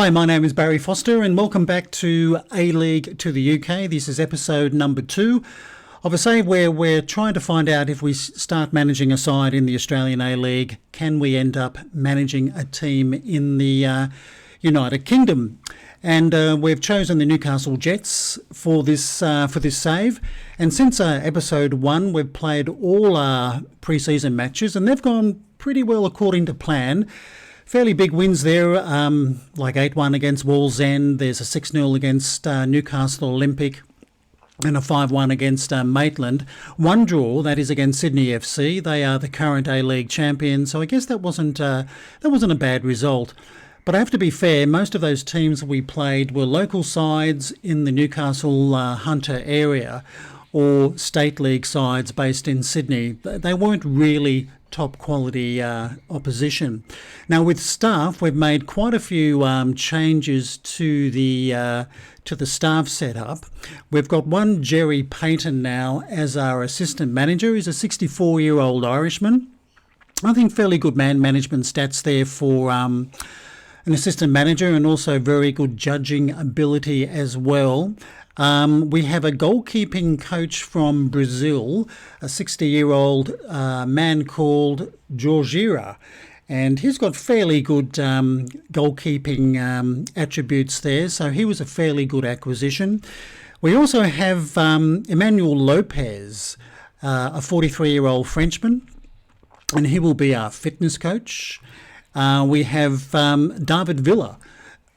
Hi, my name is Barry Foster and welcome back to A-League to the UK. This is episode number 2 of a save where we're trying to find out if we start managing a side in the Australian A-League, can we end up managing a team in the United Kingdom? And we've chosen the Newcastle Jets for this save. And since episode 1, we've played all our pre-season matches and they've gone pretty well according to plan. Fairly big wins there, like 8-1 against Wallsend. There's a 6-0 against Newcastle Olympic and a 5-1 against Maitland. One draw, that is against Sydney FC. They are the current A-League champions, so I guess that wasn't a bad result. But I have to be fair, most of those teams we played were local sides in the Newcastle Hunter area or state league sides based in Sydney. They weren't really top quality opposition. Now with staff, we've made quite a few changes to the staff setup. We've got one Jerry Payton now as our assistant manager. He's a 64-year-old Irishman. I think fairly good man management stats there for an assistant manager, and also very good judging ability as well. We have a goalkeeping coach from Brazil, a 60-year-old man called Jorgira, and he's got fairly good goalkeeping attributes there, so he was a fairly good acquisition. We also have Emmanuel Lopez, a 43-year-old Frenchman, and he will be our fitness coach. We have David Villa,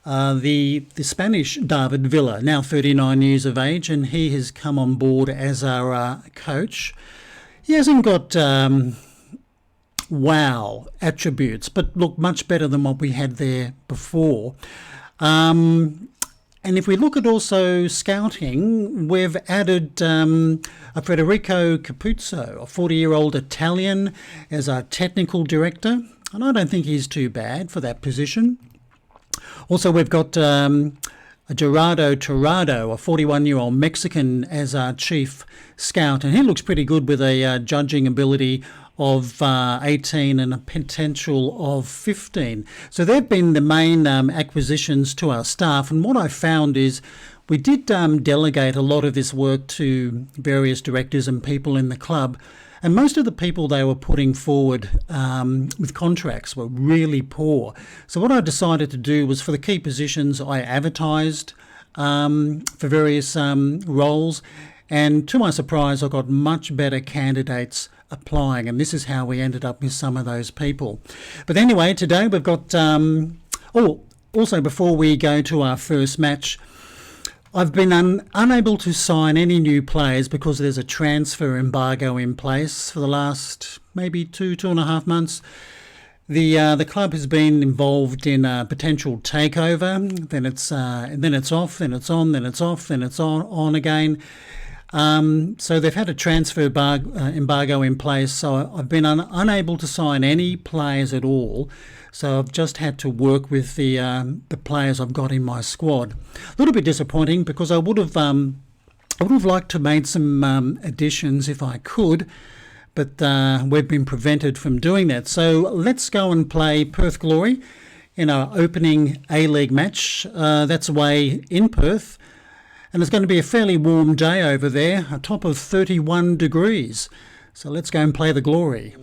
the Spanish David Villa, now 39 years of age, and he has come on board as our coach. He hasn't got wow attributes, but look, much better than what we had there before. And if we look at also scouting, we've added a Federico Capuzzo, a 40-year-old Italian, as our technical director, and I don't think he's too bad for that position. Also, we've got a Gerardo Tirado, a 41-year-old Mexican, as our chief scout, and he looks pretty good with a judging ability of 18 and a potential of 15. So they've been the main acquisitions to our staff, and what I found is we did delegate a lot of this work to various directors and people in the club, and most of the people they were putting forward with contracts were really poor. So what I decided to do was, for the key positions, I advertised for various roles. And to my surprise, I got much better candidates applying. And this is how we ended up with some of those people. But anyway, today we've got... also, before we go to our first match, I've been unable to sign any new players because there's a transfer embargo in place for the last maybe 2.5 months. The club has been involved in a potential takeover. Then it's off, then it's on, then it's off, then it's on again. So they've had a transfer embargo in place. So I've been unable to sign any players at all. So I've just had to work with the players I've got in my squad. A little bit disappointing because I would have liked to made some additions if I could, but we've been prevented from doing that. So let's go and play Perth Glory in our opening A-League match. That's away in Perth, and it's going to be a fairly warm day over there, a top of 31 degrees. So let's go and play the Glory.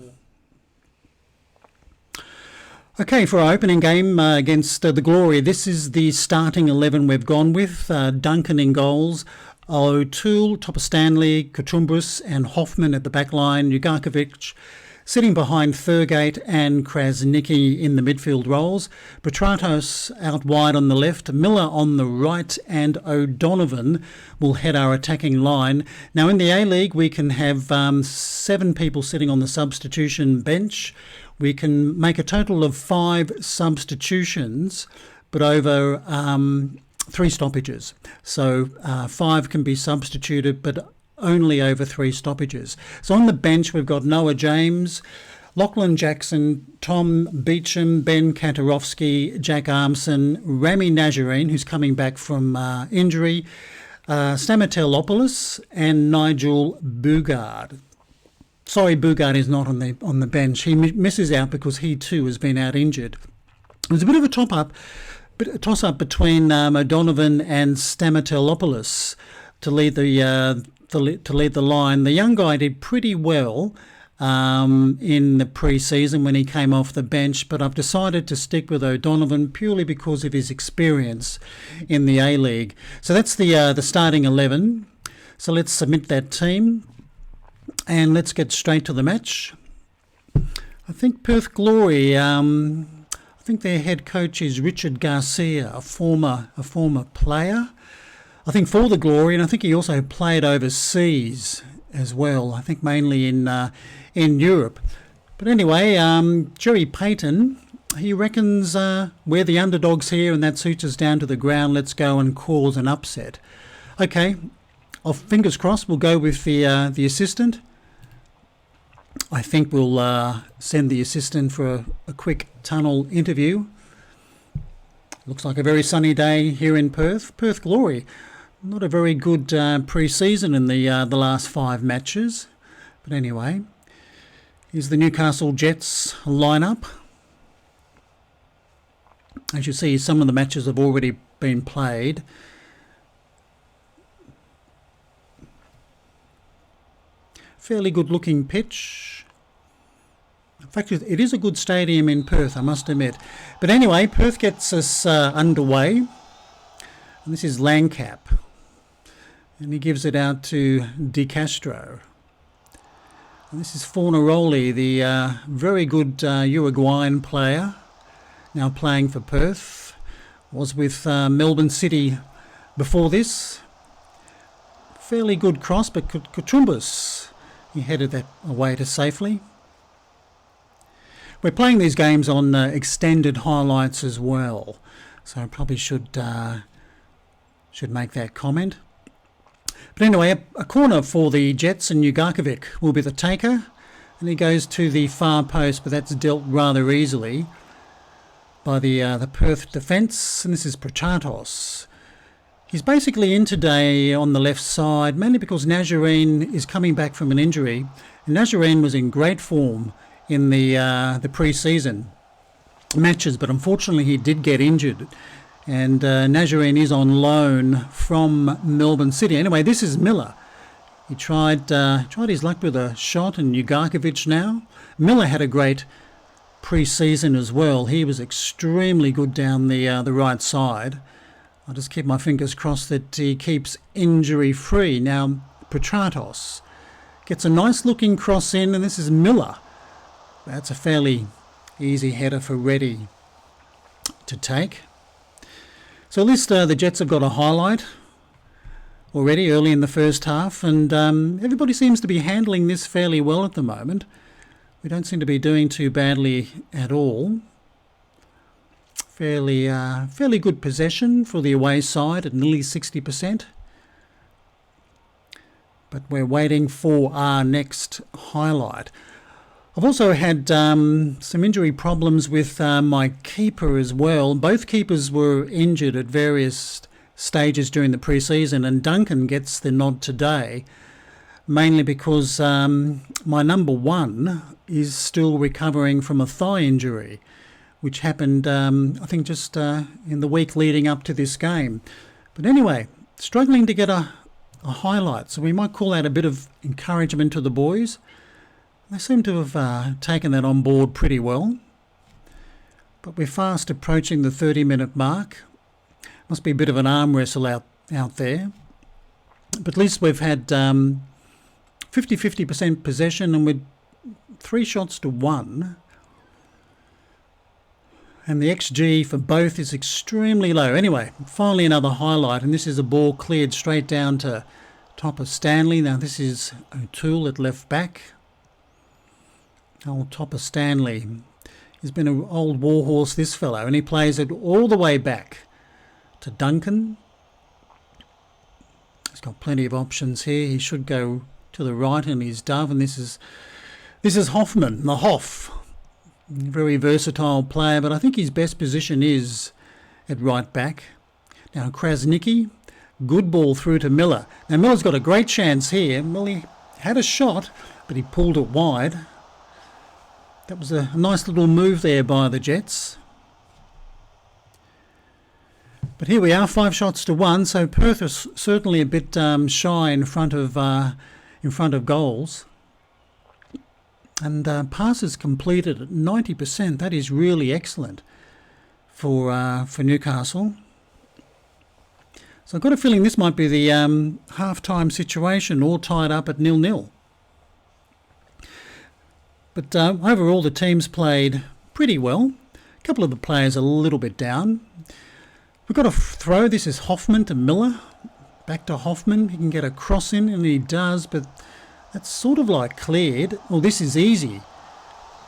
Okay, for our opening game against the Glory, this is the starting 11 we've gone with. Duncan in goals, O'Toole, Topper Stanley, Katumbris and Hoffman at the back line, Ugarkovic sitting behind Thurgate and Krasnicki in the midfield roles, Petratos out wide on the left, Miller on the right, and O'Donovan will head our attacking line. Now in the A-League we can have 7 people sitting on the substitution bench. We can make a total of 5 substitutions, but over 3 stoppages. So 5 can be substituted, but only over 3 stoppages. So on the bench, we've got Noah James, Lachlan Jackson, Tom Beecham, Ben Kantarovsky, Jack Armson, Rami Nazarene, who's coming back from injury, Stamatelopoulos, and Nigel Bugard. Sorry, Bugard is not on the bench. He misses out because he too has been out injured. It was a bit of a top-up a toss-up between O'Donovan and Stamatelopoulos to lead the line. The young guy did pretty well in the pre-season when he came off the bench, but I've decided to stick with O'Donovan purely because of his experience in the A-League. So that's the starting 11. So let's submit that team and let's get straight to the match. I think Perth Glory, I think their head coach is Richard Garcia, a former player, I think, for the Glory, and I think he also played overseas as well, I think mainly in Europe. But anyway, Jerry Payton, he reckons we're the underdogs here and that suits us down to the ground. Let's go and cause an upset. Okay, fingers crossed, we'll go with the assistant. I think we'll send the assistant for a quick tunnel interview. Looks like a very sunny day here in Perth. Perth Glory, not a very good pre-season in the last 5 matches. But anyway, here's the Newcastle Jets lineup. As you see, some of the matches have already been played. Fairly good looking pitch. In fact, it is a good stadium in Perth, I must admit. But anyway, Perth gets us underway. And this is Langcap. And he gives it out to De Castro. And this is Fornaroli, the very good Uruguayan player, now playing for Perth. Was with Melbourne City before this. Fairly good cross, but Katumbas, he headed that away to safely. We're playing these games on extended highlights as well, so I probably should make that comment. But anyway, a corner for the Jets, and Ugarkovic will be the taker, and he goes to the far post, but that's dealt rather easily by the Perth defence, and this is Prachatos. He's basically in today on the left side, mainly because Nazarene is coming back from an injury, and Nazarene was in great form in the pre-season matches, but unfortunately he did get injured, and Nazarene is on loan from Melbourne City. Anyway, this is Miller. He tried his luck with a shot, and Ugarkovic now. Miller had a great pre-season as well. He was extremely good down the right side. I'll just keep my fingers crossed that he keeps injury-free. Now, Prachatos gets a nice-looking cross in, and this is Miller. That's a fairly easy header for Reddy to take. So at least the Jets have got a highlight already early in the first half, and everybody seems to be handling this fairly well at the moment. We don't seem to be doing too badly at all. Fairly good possession for the away side at nearly 60%. But we're waiting for our next highlight. I've also had some injury problems with my keeper as well. Both keepers were injured at various stages during the pre-season, and Duncan gets the nod today, mainly because my number 1 is still recovering from a thigh injury, which happened, I think, just in the week leading up to this game. But anyway, struggling to get a highlight, so we might call that a bit of encouragement to the boys. They seem to have taken that on board pretty well. But we're fast approaching the 30-minute mark. Must be a bit of an arm wrestle out there. But at least we've had 50% possession, and we're 3 shots to 1. And the XG for both is extremely low. Anyway, finally another highlight, and this is a ball cleared straight down to top of Stanley. Now this is O'Toole at left back. Old Topper Stanley. He's been an old warhorse, this fellow, and he plays it all the way back to Duncan. He's got plenty of options here. He should go to the right in his dove, and this is Hoffman, the Hoff. Very versatile player, but I think his best position is at right back. Now Krasnicki, good ball through to Miller. Now Miller's got a great chance here. Well, he had a shot, but he pulled it wide. That was a nice little move there by the Jets. But here we are, 5 shots to 1. So Perth is certainly a bit shy in front of goals. And passes completed at 90%. That is really excellent for Newcastle. So I've got a feeling this might be the half-time situation, all tied up at 0-0. But overall, the teams played pretty well. A couple of the players a little bit down. We've got a throw. This is Hoffman to Miller. Back to Hoffman. He can get a cross in, and he does, but that's sort of like cleared. Well, this is easy.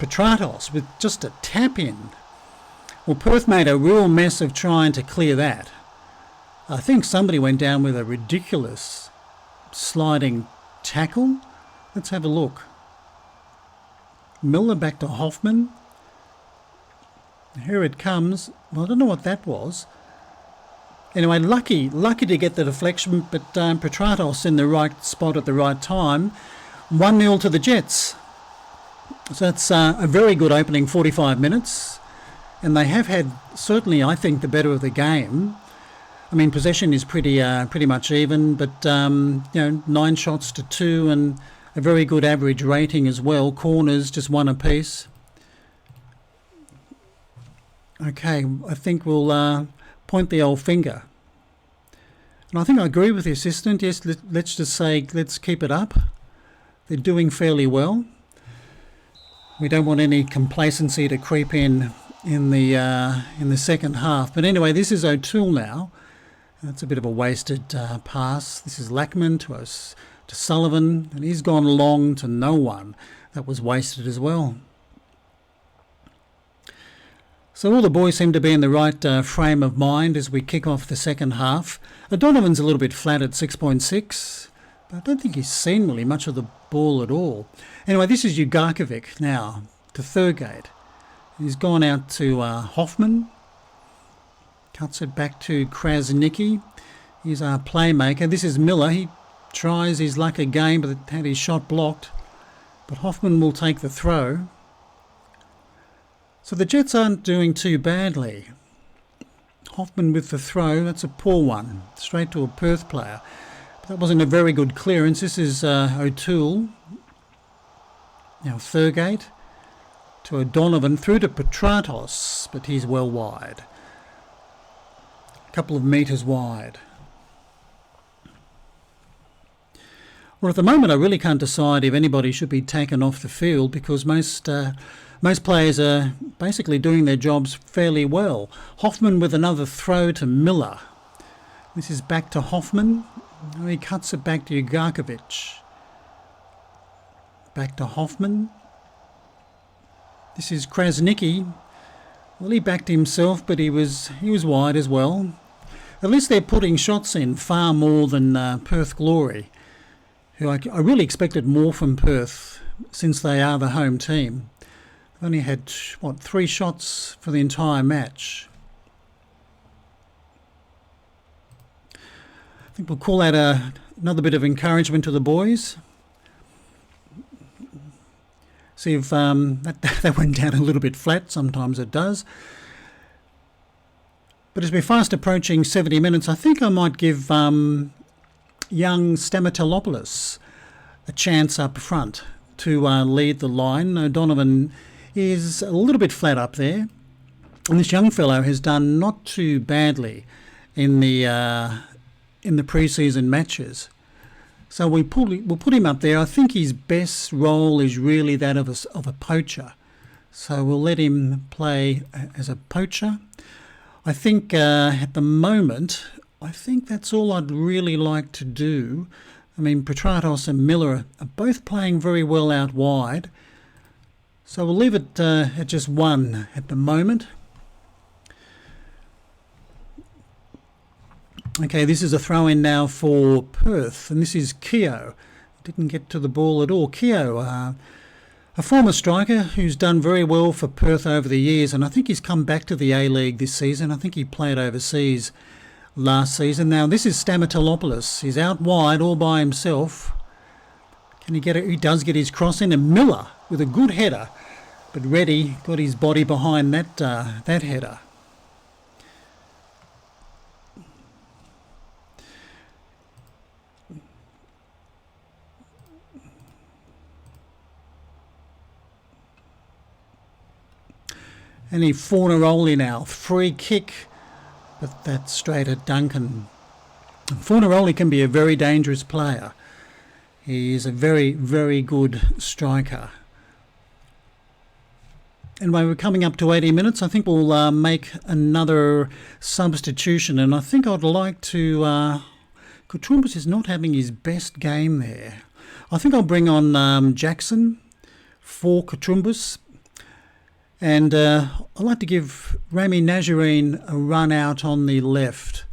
Petratos with just a tap in. Well, Perth made a real mess of trying to clear that. I think somebody went down with a ridiculous sliding tackle. Let's have a look. Miller back to Hoffman. Here it comes. Well, I don't know what that was. Anyway, lucky to get the deflection, but Petratos in the right spot at the right time. 1-0 to the Jets. So that's a very good opening 45 minutes. And they have had, certainly, I think, the better of the game. I mean, possession is pretty much even, but 9 shots to 2 and a very good average rating as well. Corners just 1 apiece. Okay, I think we'll point the old finger. And I think I agree with the assistant. Yes, let's just say let's keep it up. They're doing fairly well. We don't want any complacency to creep in the second half. But anyway, this is O'Toole now. That's a bit of a wasted pass. This is Lackman to Sullivan, and he's gone long to no one. That was wasted as well. So all the boys seem to be in the right frame of mind as we kick off the second half. Donovan's a little bit flat at 6.6, but I don't think he's seen really much of the ball at all. Anyway, this is Ugarkovic now to Thurgate. He's gone out to Hoffman. Cuts it back to Krasnicki. He's our playmaker. This is Miller. He tries his luck again, but had his shot blocked. But Hoffman will take the throw. So the Jets aren't doing too badly. Hoffman with the throw. That's a poor one. Straight to a Perth player. But that wasn't a very good clearance. This is O'Toole. Now Thurgate to O'Donovan. Through to Petratos, but he's well wide. Couple of metres wide. Well, at the moment I really can't decide if anybody should be taken off the field because most players are basically doing their jobs fairly well. Hoffman with another throw to Miller. This is back to Hoffman. He cuts it back to Ugarkovic. Back to Hoffman. This is Krasnicki. Well, he backed himself, but he was wide as well. At least they're putting shots in far more than Perth Glory, who I really expected more from Perth since they are the home team. They've only had, 3 shots for the entire match. I think we'll call that another bit of encouragement to the boys. See if that went down a little bit flat. Sometimes it does. But as we're fast approaching 70 minutes, I think I might give young Stamatolopoulos a chance up front to lead the line. O'Donovan is a little bit flat up there. And this young fellow has done not too badly in the pre-season matches. So we'll put him up there. I think his best role is really that of a poacher. So we'll let him play as a poacher. I think at the moment, I think that's all I'd really like to do. I mean, Petratos and Miller are both playing very well out wide. So we'll leave it at just 1 at the moment. Okay, this is a throw-in now for Perth, and this is Keogh. Didn't get to the ball at all. Keogh, a former striker who's done very well for Perth over the years, and I think he's come back to the A-League this season. I think he played overseas last season. Now, this is Stamatolopoulos. He's out wide all by himself. Can he get it? He does get his cross in, and Miller with a good header, but Reddy got his body behind that header. Any Fornaroli now. Free kick, but that's straight at Duncan. Fornaroli can be a very dangerous player. He is a very, very good striker. Anyway, we're coming up to 80 minutes. I think we'll make another substitution, and I think I'd like to... Katumbas is not having his best game there. I think I'll bring on Jackson for Katumbas. And I'd like to give Rami Nazarene a run out on the left.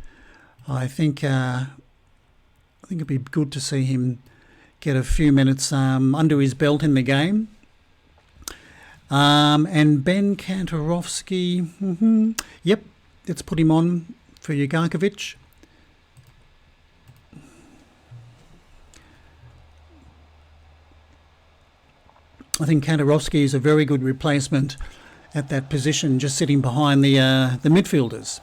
I think it'd be good to see him get a few minutes under his belt in the game. And Ben Kantarovsky, yep, let's put him on for Jugarkovic. I think Kantarovsky is a very good replacement at that position, just sitting behind the midfielders.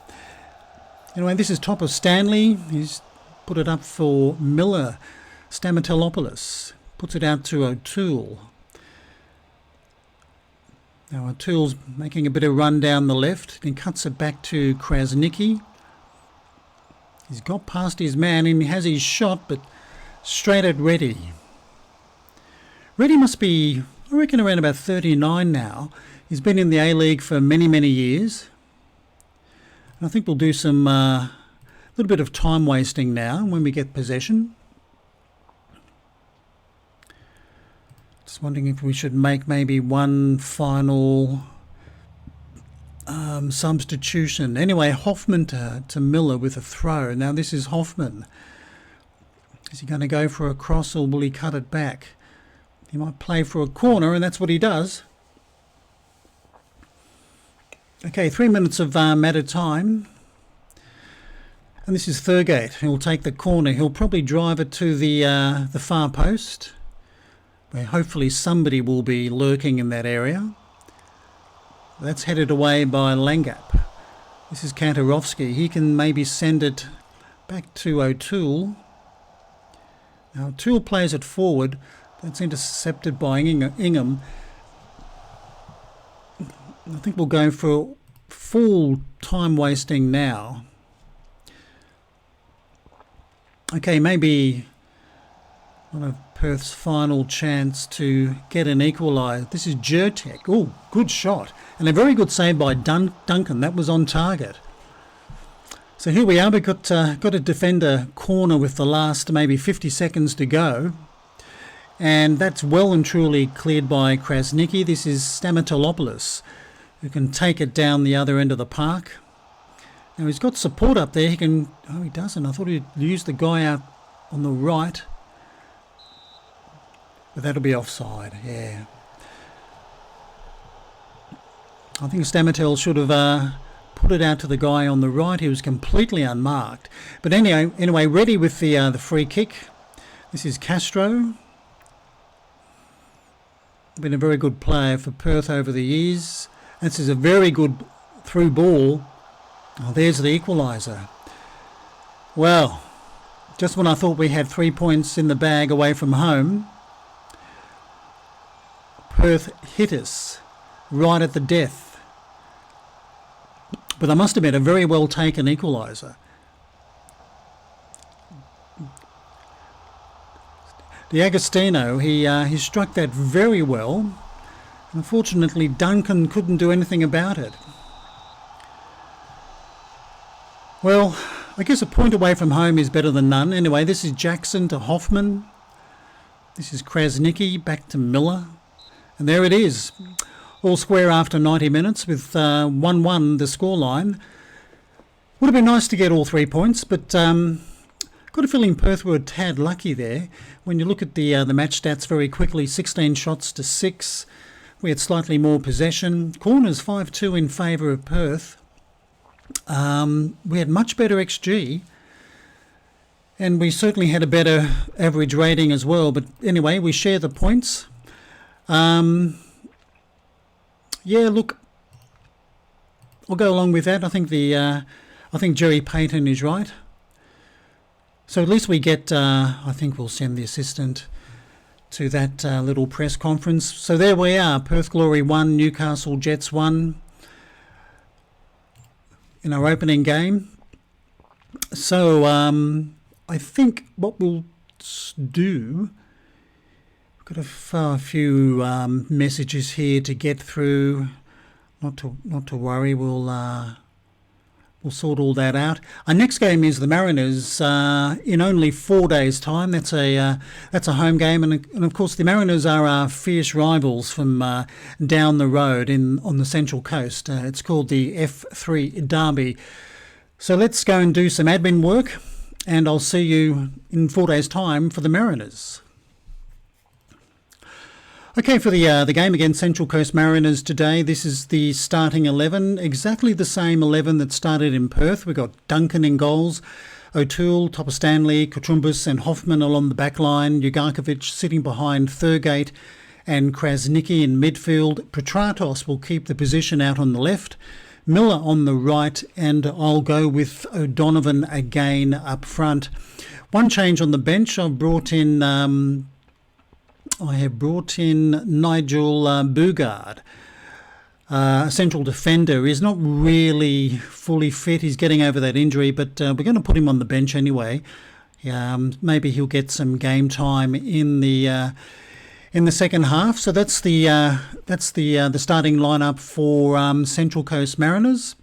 Anyway, this is top of Stanley. He's put it up for Miller. Stamatelopoulos puts it out to O'Toole. Now O'Toole's making a bit of run down the left, then cuts it back to Krasniqi. He's got past his man and he has his shot, but straight at Reddy. Reddy must be, I reckon, around about 39 now. He's been in the A-League for many, many years. And I think we'll do some little bit of time wasting now when we get possession. Just wondering if we should make maybe one final substitution. Anyway, Hoffman to Miller with a throw. Now this is Hoffman. Is he going to go for a cross or will he cut it back? He might play for a corner, and that's what he does. Okay, 3 minutes of added time. And this is Thurgate. He'll take the corner. He'll probably drive it to the far post, where hopefully somebody will be lurking in that area. That's headed away by Langap. This is Kantarovsky. He can maybe send it back to O'Toole. Now O'Toole plays it forward. That's intercepted by Ingham. I think we'll go for full time wasting now. Okay, maybe one of Perth's final chance to get an equaliser. This is Jurtek. Oh, good shot. And a very good save by Duncan. That was on target. So here we are. We've got a defender corner with the last maybe 50 seconds to go. And that's well and truly cleared by Krasniqi. This is Stamatelopoulos, who can take it down the other end of the park. Now he's got support up there. He can... Oh, he doesn't. I thought he'd use the guy out on the right. But that'll be offside, yeah. I think Stamatel should have put it out to the guy on the right. He was completely unmarked. But anyway, ready with the free kick. This is Castro. Been a very good player for Perth over the years. This is a very good through ball. Oh, there's the equaliser. Well, just when I thought we had 3 points in the bag away from home, Perth hit us right at the death. But I must admit, a very well taken equaliser. D'Agostino, he struck that very well. Unfortunately, Duncan couldn't do anything about it. Well, I guess a point away from home is better than none. Anyway, this is Jackson to Hoffman. This is Krasniqi back to Miller. And there it is. All square after 90 minutes with 1-1 the scoreline. Would have been nice to get all 3 points, but got a feeling Perth were a tad lucky there. When you look at the match stats very quickly, 16 shots to 6. We had slightly more possession. Corners 5-2 in favour of Perth. We had much better XG. And we certainly had a better average rating as well. But anyway, we share the points. Yeah, look, I'll go along with that. I think I think Jerry Payton is right. So at least we get, I think we'll send the assistant to that little press conference. So there we are, Perth Glory 1, Newcastle Jets 1. in our opening game. So I think what we'll do, we've got a few messages here to get through. Not to worry, we'll sort all that out. Our next game is the Mariners in only 4 days' time. That's a home game, and of course the Mariners are our fierce rivals from down the road on the Central Coast. It's called the F3 Derby. So let's go and do some admin work, and I'll see you in 4 days' time for the Mariners. Okay, for the game against Central Coast Mariners today, this is the starting 11, exactly the same 11 that started in Perth. We've got Duncan in goals, O'Toole, Topper Stanley, Kotrumbis and Hoffman along the back line, Ugarkovic sitting behind Thurgate and Krasnicki in midfield. Petratos will keep the position out on the left, Miller on the right, and I'll go with O'Donovan again up front. One change on the bench, I have brought in Nigel Bugard, a central defender. He's not really fully fit. He's getting over that injury, but we're going to put him on the bench anyway. Maybe he'll get some game time in the second half. So that's the starting lineup for Central Coast Mariners.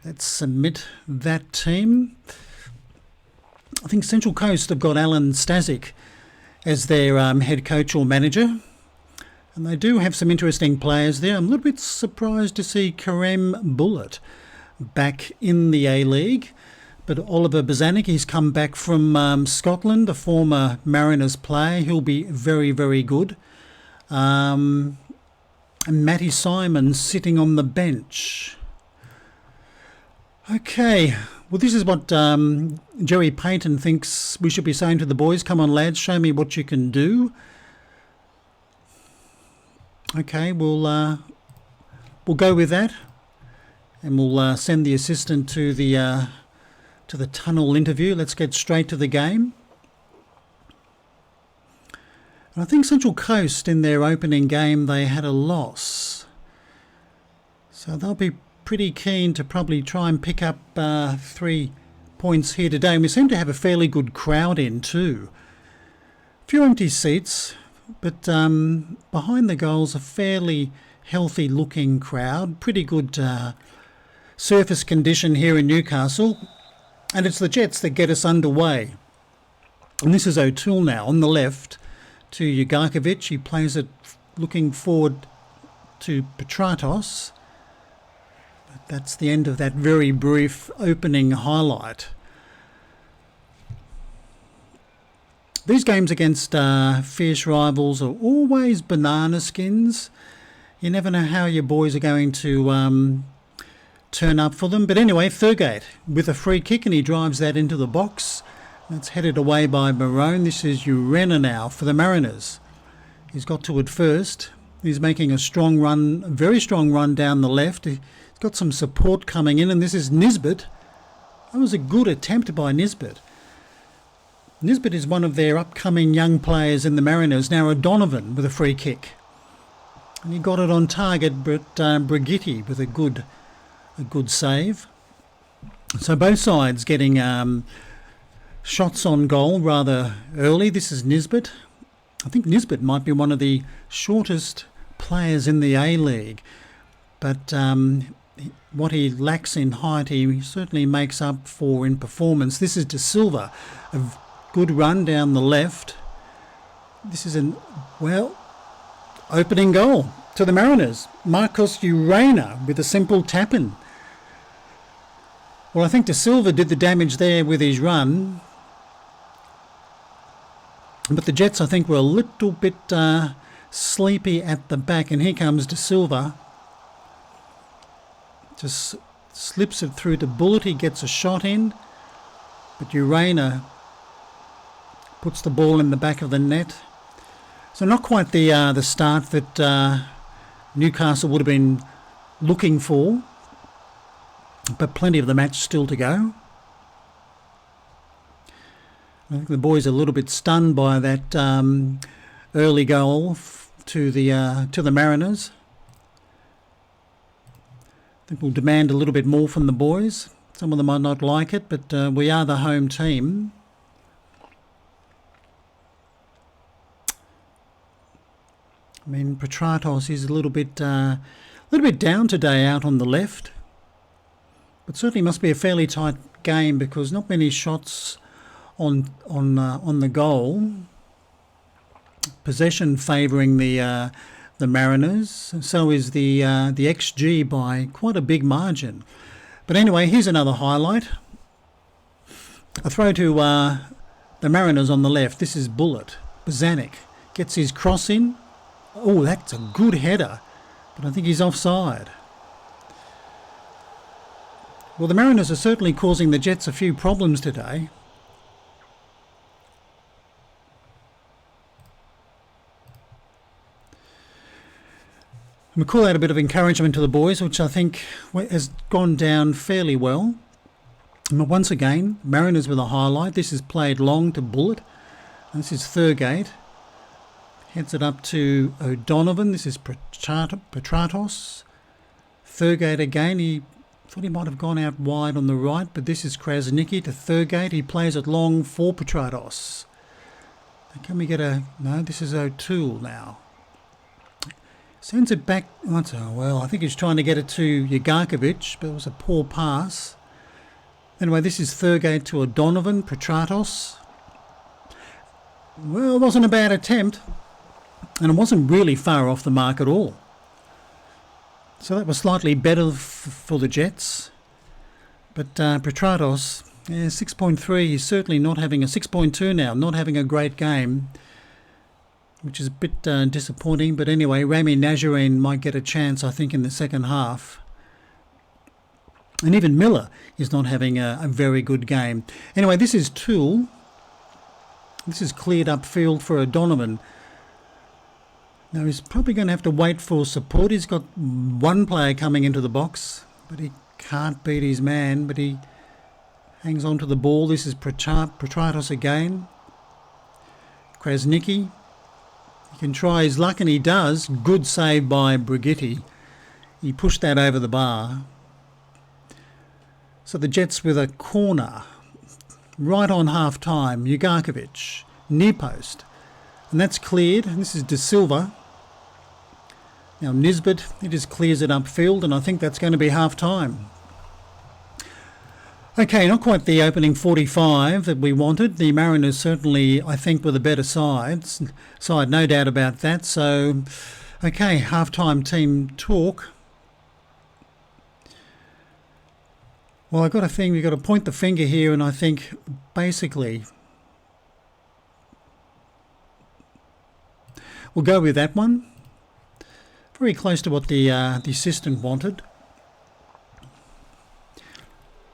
Let's submit that team. I think Central Coast have got Alan Stasic as their head coach or manager, and they do have some interesting players there. I'm a little bit surprised to see Karem Bullitt back in the A-League, but Oliver Bozanic, he's come back from Scotland, a former Mariners player. He'll be very, very good. And Matty Simon sitting on the bench. Okay, well, this is what Jerry Payton thinks we should be saying to the boys. Come on, lads, show me what you can do. Okay, we'll go with that, and we'll send the assistant to the tunnel interview. Let's get straight to the game. And I think Central Coast in their opening game, they had a loss, so they'll be pretty keen to probably try and pick up 3 points here today. And we seem to have a fairly good crowd in too. A few empty seats, but behind the goals a fairly healthy looking crowd. Pretty good surface condition here in Newcastle, and it's the Jets that get us underway. And this is O'Toole now on the left to Ugarkovic. He plays it looking forward to Petratos. That's the end of that very brief opening highlight. These games against fierce rivals are always banana skins. You never know how your boys are going to turn up for them. But anyway, Thurgate with a free kick, and he drives that into the box. That's headed away by Barone. This is Urena now for the Mariners. He's got to it first. He's making a strong run, a very strong run down the left. He's got some support coming in, and this is Nisbet. That was a good attempt by Nisbet. Nisbet is one of their upcoming young players in the Mariners. Now O'Donovan with a free kick. And he got it on target, but Brigitte with a good save. So both sides getting shots on goal rather early. This is Nisbet. I think Nisbet might be one of the shortest players in the A-League, but what he lacks in height, he certainly makes up for in performance. This is De Silva, a good run down the left. This is opening goal to the Mariners. Marcos Urena with a simple tap-in. Well, I think De Silva did the damage there with his run, but the Jets, I think, were a little bit sleepy at the back, and here comes De Silva. Just slips it through to Bullitt. He gets a shot in, but Urena puts the ball in the back of the net. So not quite the start that Newcastle would have been looking for, but plenty of the match still to go. I think the boys are a little bit stunned by that early goal to the Mariners. think we'll demand a little bit more from the boys. Some of them might not like it, but we are the home team. I mean, Petratos is a little bit down today out on the left, but certainly must be a fairly tight game because not many shots on the goal. Possession favouring the Mariners. So is the XG by quite a big margin. But anyway, here's another highlight. A throw to the Mariners on the left. This is Bullet. Bozanic gets his cross in. Oh, that's a good header, but I think he's offside. Well, the Mariners are certainly causing the Jets a few problems today. We call out a bit of encouragement to the boys, which I think has gone down fairly well. But once again, Mariners with a highlight. This is played long to Bullet. This is Thurgate. Heads it up to O'Donovan. This is Petratos. Thurgate again. He thought he might have gone out wide on the right, but this is Krasnicki to Thurgate. He plays it long for Petratos. Can we get a... No, this is O'Toole now. Sends it back. Well, I think he's trying to get it to Yagarkovich, but it was a poor pass. Anyway, this is Thurgate to O'Donovan, Petratos. Well, it wasn't a bad attempt, and it wasn't really far off the mark at all. So that was slightly better for the Jets. But Petratos, 6.3, he's certainly not having a 6.2 now, not having a great game, which is a bit disappointing. But anyway, Rami Nazarene might get a chance, I think, in the second half. And even Miller is not having a very good game. Anyway, this is Toole. This is cleared upfield for O'Donovan. Now, he's probably going to have to wait for support. He's got one player coming into the box, but he can't beat his man, but he hangs on to the ball. This is Petratos again. Krasnicki. He can try his luck, and he does. Good save by Brigitte. He pushed that over the bar. So the Jets with a corner right on half-time. Yagarkovich, near post. And that's cleared. And this is De Silva. Now Nisbet, he just clears it upfield, and I think that's going to be half-time. Okay, not quite the opening 45 that we wanted. The Mariners certainly, I think, were the better side, no doubt about that. So, okay, half-time team talk. Well, I've got a thing, we've got to point the finger here, and I think basically we'll go with that one. Very close to what the assistant wanted.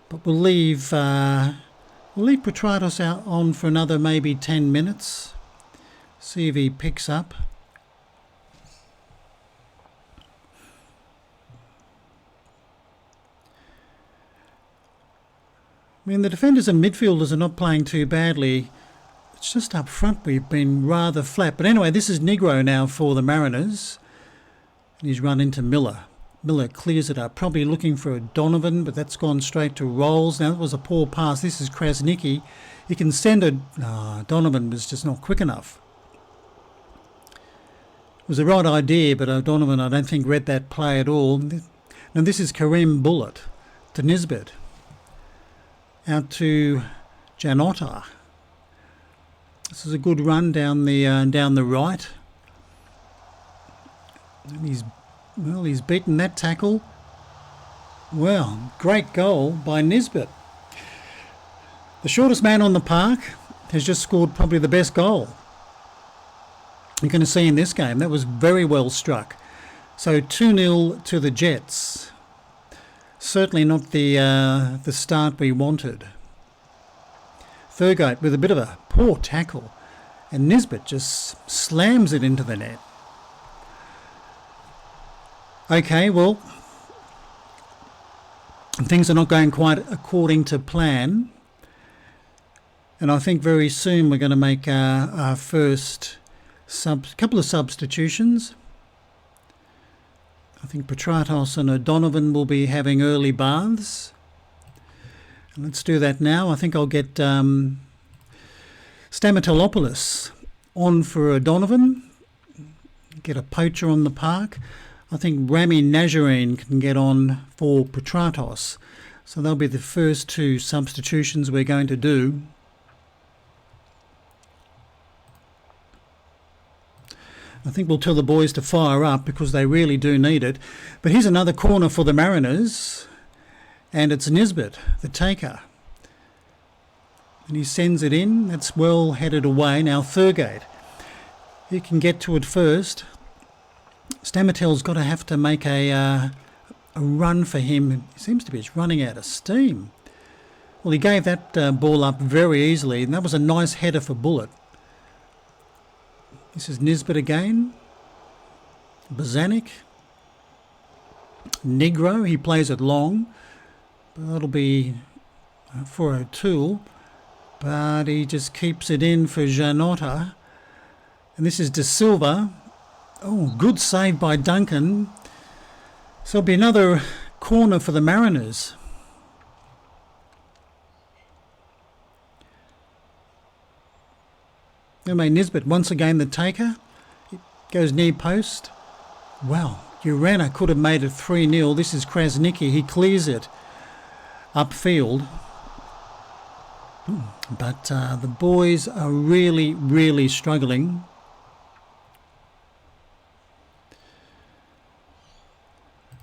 But we'll leave Petratos out on for another maybe 10 minutes. See if he picks up. I mean, the defenders and midfielders are not playing too badly. It's just up front we've been rather flat. But anyway, this is Negro now for the Mariners. And he's run into Miller. Miller clears it up, probably looking for O'Donovan, but that's gone straight to Rolls. Now, that was a poor pass. This is Krasnicki. He can send it. O'Donovan was just not quick enough. It was the right idea, but O'Donovan, I don't think, read that play at all. Now, this is Kareem Bullet to Nisbet. Out to Janotta. This is a good run down the right. And he's beaten that tackle. Well, great goal by Nisbet. The shortest man on the park has just scored probably the best goal you're going to see in this game. That was very well struck. So 2-0 to the Jets. Certainly not the start we wanted. Thurgate with a bit of a poor tackle, and Nisbet just slams it into the net. Okay, well, things are not going quite according to plan, and I think very soon we're going to make our first couple of substitutions. I think Petratos and O'Donovan will be having early baths. And let's do that now. I think I'll get Stamatolopoulos on for O'Donovan. Get a poacher on the park. I think Rami Nazarene can get on for Petratos. So they'll be the first two substitutions we're going to do. I think we'll tell the boys to fire up because they really do need it. But here's another corner for the Mariners. And it's Nisbet, the taker. And he sends it in. That's well headed away. Now Thurgate. He can get to it first. Stamatel's got to have to make a run for him. He seems to be just running out of steam. Well, he gave that ball up very easily. And that was a nice header for Bullitt. This is Nisbet again. Bozanic. Negro, he plays it long. But that'll be for O'Toole. But he just keeps it in for Janotta. And this is De Silva. Oh, good save by Duncan. So it'll be another corner for the Mariners. Anyway, Nisbet, once again the taker. It goes near post. Well, Urana could have made it 3-0. This is Krasnicki. He clears it upfield. But the boys are really, really struggling.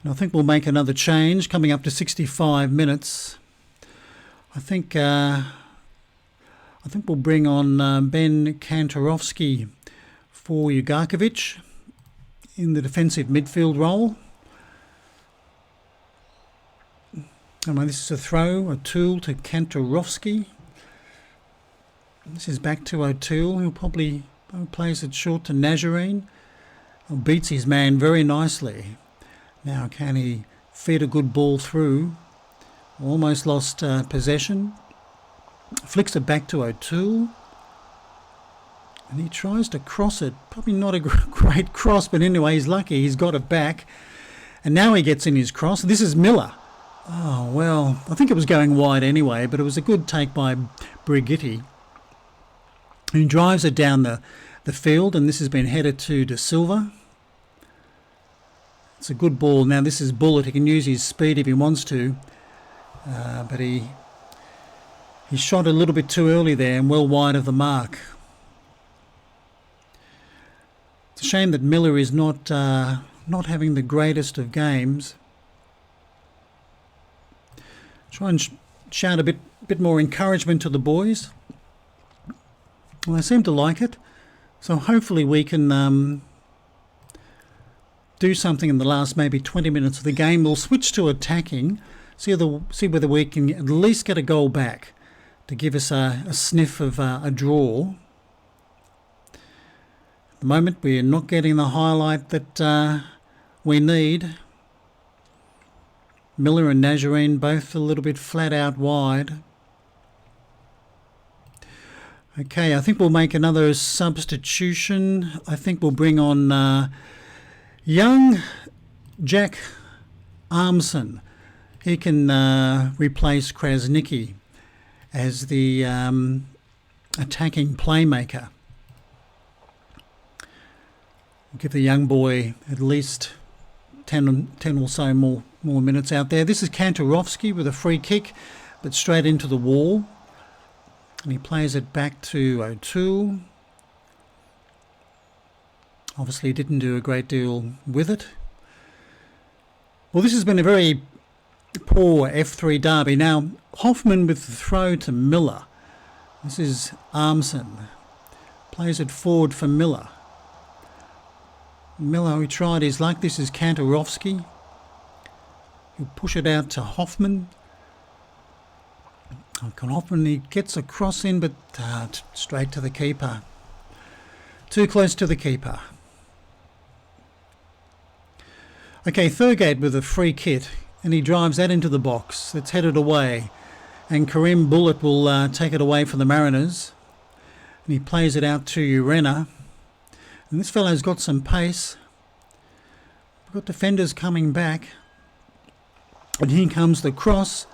And I think we'll make another change coming up to 65 minutes. I think we'll bring on Ben Kantorovski for Ugarkovic in the defensive midfield role. And this is a throw, O'Toole to Kantorovski. This is back to O'Toole, who probably plays it short to Nazarene. Beats his man very nicely. Now can he feed a good ball through? Almost lost possession. Flicks it back to O'Toole. And he tries to cross it. Probably not a great cross, but anyway, he's lucky. He's got it back. And now he gets in his cross. This is Miller. Oh, well, I think it was going wide anyway, but it was a good take by Brigitte, who drives it down the field, and this has been headed to De Silva. It's a good ball. Now this is Bullitt. He can use his speed if he wants to, but he shot a little bit too early there and well wide of the mark. It's a shame that Miller is not having the greatest of games. Try and shout a bit more encouragement to the boys. Well, they seem to like it, so hopefully we can do something in the last maybe 20 minutes of the game. We'll switch to attacking, see whether we can at least get a goal back to give us a sniff of a draw. At the moment, we're not getting the highlight that we need. Miller and Nazarene both a little bit flat out wide. Okay, I think we'll make another substitution. I think we'll bring on young Jack Armson. He can replace Krasnicki as the attacking playmaker. Give the young boy at least 10 or so more minutes out there. This is Kantorovski with a free kick, but straight into the wall. And he plays it back to O'Toole. Obviously didn't do a great deal with it. Well, this has been a very poor F3 derby. Now, Hoffman with the throw to Miller. This is Armson. Plays it forward for Miller. Miller, who tried his luck. This is Kantorovski. He'll push it out to Hoffman. Hoffman, he gets a cross in, but straight to the keeper. Too close to the keeper. Okay, Thurgate with a free kit, and he drives that into the box. It's headed away, and Karim Bullitt will take it away for the Mariners. And he plays it out to Urena. And this fellow's got some pace. We've got defenders coming back. And here comes the cross.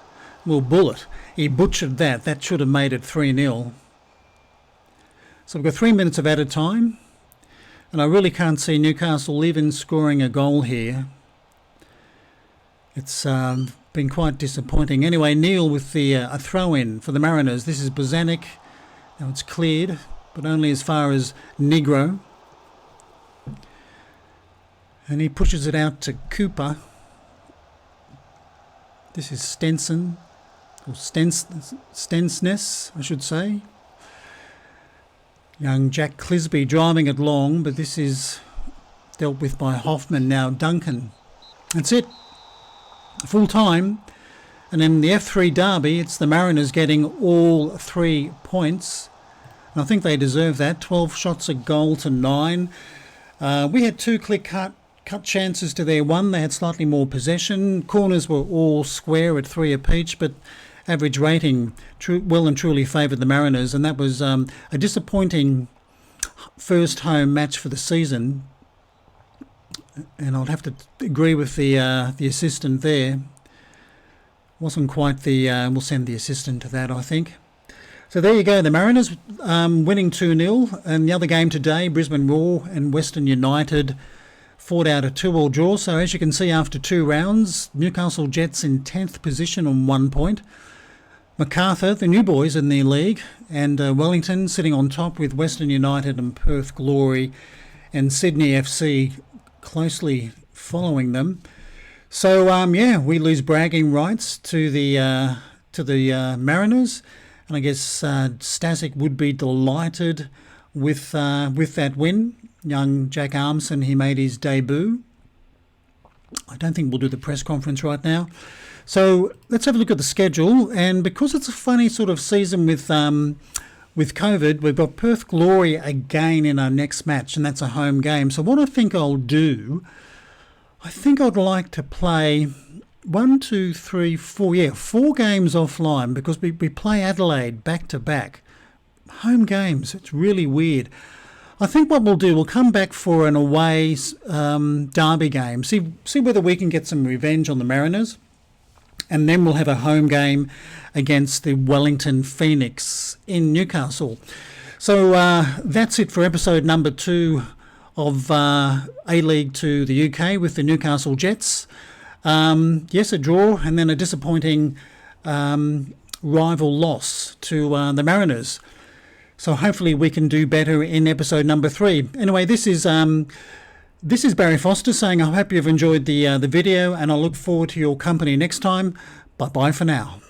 Well, Bullet. He butchered that. That should have made it 3-0. So we've got 3 minutes of added time. And I really can't see Newcastle even scoring a goal here. It's been quite disappointing. Anyway, Neil with the a throw-in for the Mariners. This is Bozanic. Now it's cleared, but only as far as Negro. And he pushes it out to Cooper. This is Stenson, or Stensness, I should say. Young Jack Clisby driving it long, but this is dealt with by Hoffman. Now Duncan. That's it. Full time. And in the F3 derby, it's the Mariners getting all 3 points. And I think they deserve that. 12 shots a goal to 9. We had 2 clear-cut chances to their 1. They had slightly more possession. Corners were all square at 3 apiece, but average rating well and truly favoured the Mariners, and that was a disappointing first home match for the season. And I'll have to agree with the assistant there. Wasn't quite the... we'll send the assistant to that, I think. So there you go, the Mariners winning 2-0. And the other game today, Brisbane Roar and Western United fought out a 2-2 draw. So as you can see, after 2 rounds, Newcastle Jets in 10th position on 1 point. Macarthur, the new boys in the league, and Wellington sitting on top with Western United and Perth Glory and Sydney FC closely following them. So yeah, we lose bragging rights to the Mariners, and I guess Stasic would be delighted with that win. Young Jack Armson, he made his debut. I don't think we'll do the press conference right now. So let's have a look at the schedule, and because it's a funny sort of season with COVID, we've got Perth Glory again in our next match, and that's a home game. So what I think I'll do, I think I'd like to play 4 games offline, because we play Adelaide back to back. Home games, it's really weird. I think what we'll do, we'll come back for an away derby game, see whether we can get some revenge on the Mariners. And then we'll have a home game against the Wellington Phoenix in Newcastle. So that's it for episode number 2 of A-League to the UK with the Newcastle Jets. Yes, a draw, and then a disappointing rival loss to the Mariners. So hopefully we can do better in episode number 3. Anyway, this is Barry Foster saying I hope you've enjoyed the video, and I look forward to your company next time. Bye-bye for now.